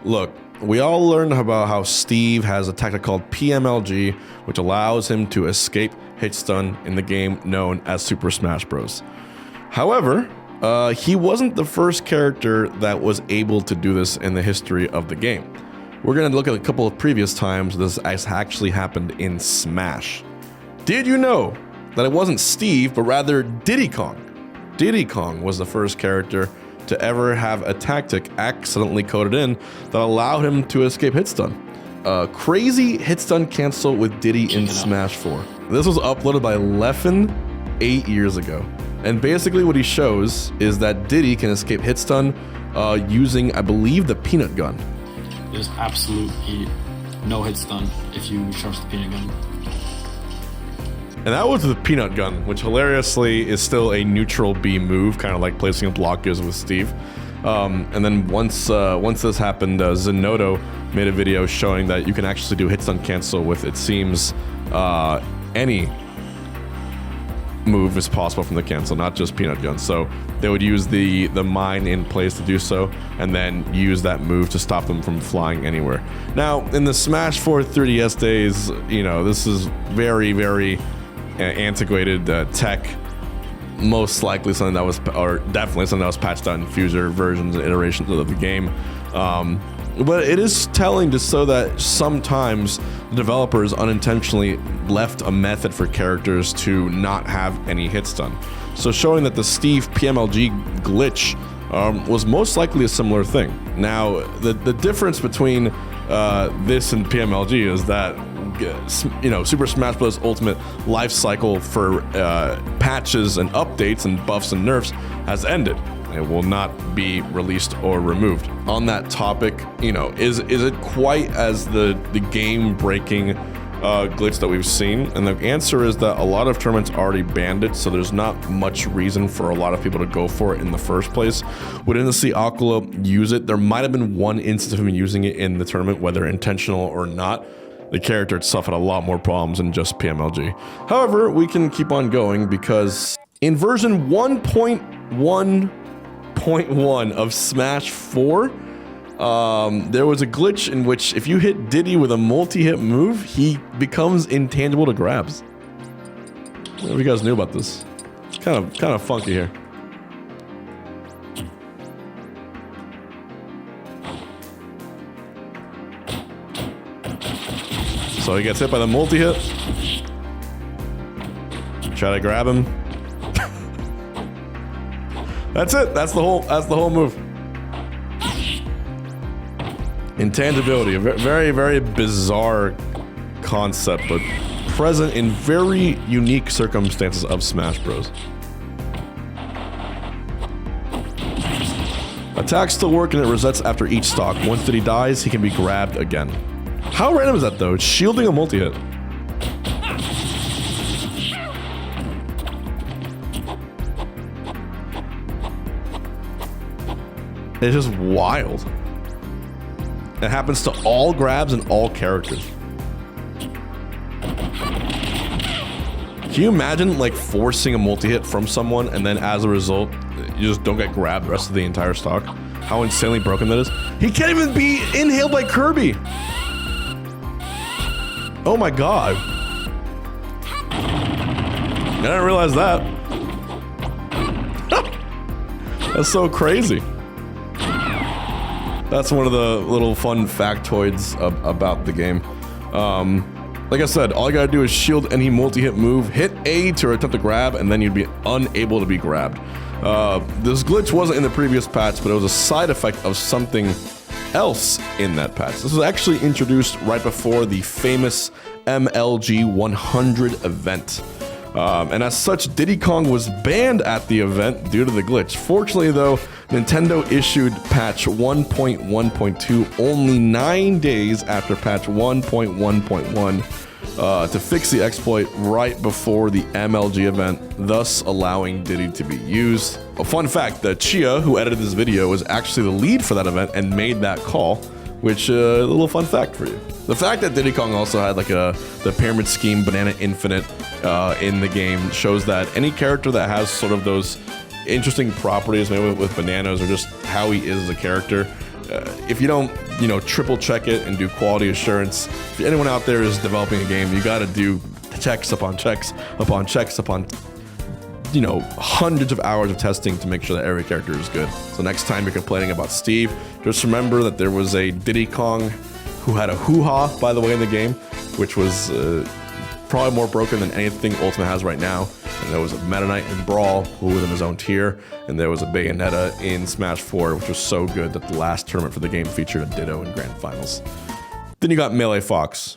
Look, we all learned about how Steve has a tactic called PMLG, which allows him to escape hitstun in the game known as Super Smash Bros. However, he wasn't the first character that was able to do this in the history of the game. We're going to look at a couple of previous times this has actually happened in Smash. Did you know that it wasn't Steve, but rather Diddy Kong? Diddy Kong was the first character to ever have a tactic accidentally coded in that allowed him to escape hitstun. Crazy hitstun cancel with Diddy in Smash 4. This was uploaded by Leffen 8 years ago. And basically what he shows is that Diddy can escape hitstun using, I believe, the peanut gun. There's absolutely no hitstun if you charge the peanut gun. And that was the peanut gun, which hilariously is still a neutral B move, kind of like placing a block is with Steve. And then once this happened, Zenodo made a video showing that you can actually do hitstun cancel with, it seems, any move is possible from the cancel, not just peanut gun. So they would use the mine in place to do so, and then use that move to stop them from flying anywhere. Now, in the Smash 4 3DS days, you know, this is very, very antiquated tech. Most likely something that was, or definitely something that was patched out in future versions and iterations of the game. But it is telling to show that sometimes the developers unintentionally left a method for characters to not have any hitstun. So showing that the Steve PMLG glitch was most likely a similar thing. Now, the difference between this and PMLG is that, you know, Super Smash Bros. Ultimate life cycle for patches and updates and buffs and nerfs has ended. It will not be released or removed. On that topic, you know, is it quite as the game-breaking glitch that we've seen? And the answer is that a lot of tournaments already banned it, so there's not much reason for a lot of people to go for it in the first place. We didn't see Aquila use it. There might have been one instance of him using it in the tournament, whether intentional or not. The character itself had a lot more problems than just PMLG. However, we can keep on going because in version 1.1.1 of Smash 4, there was a glitch in which if you hit Diddy with a multi-hit move, he becomes intangible to grabs. I don't know if you guys knew about this. It's kind of funky here. So he gets hit by the multi-hit. Try to grab him. That's it. That's the whole move. Intangibility, a very, very bizarre concept, but present in very unique circumstances of Smash Bros. Attacks still work and it resets after each stock. Once Diddy dies, he can be grabbed again. How random is that though? It's shielding a multi-hit. It's just wild. It happens to all grabs and all characters. Can you imagine like forcing a multi-hit from someone and then as a result, you just don't get grabbed the rest of the entire stock? How insanely broken that is. He can't even be inhaled by Kirby. Oh my god. I didn't realize that. That's so crazy. That's one of the little fun factoids about the game. Like I said, all you gotta do is shield any multi-hit move, hit A to attempt to grab, and then you'd be unable to be grabbed. This glitch wasn't in the previous patch, but it was a side effect of something else in that patch. This was actually introduced right before the famous MLG 100 event. And as such, Diddy Kong was banned at the event due to the glitch. Fortunately though, Nintendo issued patch 1.1.2 only 9 days after patch 1.1.1 to fix the exploit right before the MLG event, thus allowing Diddy to be used. A fun fact, Chia, who edited this video, was actually the lead for that event and made that call, which a little fun fact for you. The fact that Diddy Kong also had like the pyramid scheme Banana Infinite in the game shows that any character that has sort of those interesting properties, maybe with bananas or just how he is as a character, if you don't, triple check it and do quality assurance, if anyone out there is developing a game, you got to do checks upon checks upon checks upon, hundreds of hours of testing to make sure that every character is good. So next time you're complaining about Steve, just remember that there was a Diddy Kong who had a hoo-ha, by the way, in the game, which was probably more broken than anything Ultimate has right now. And there was a Meta Knight in Brawl, who was in his own tier, and there was a Bayonetta in Smash 4, which was so good that the last tournament for the game featured a Ditto in Grand Finals. Then you got Melee Fox.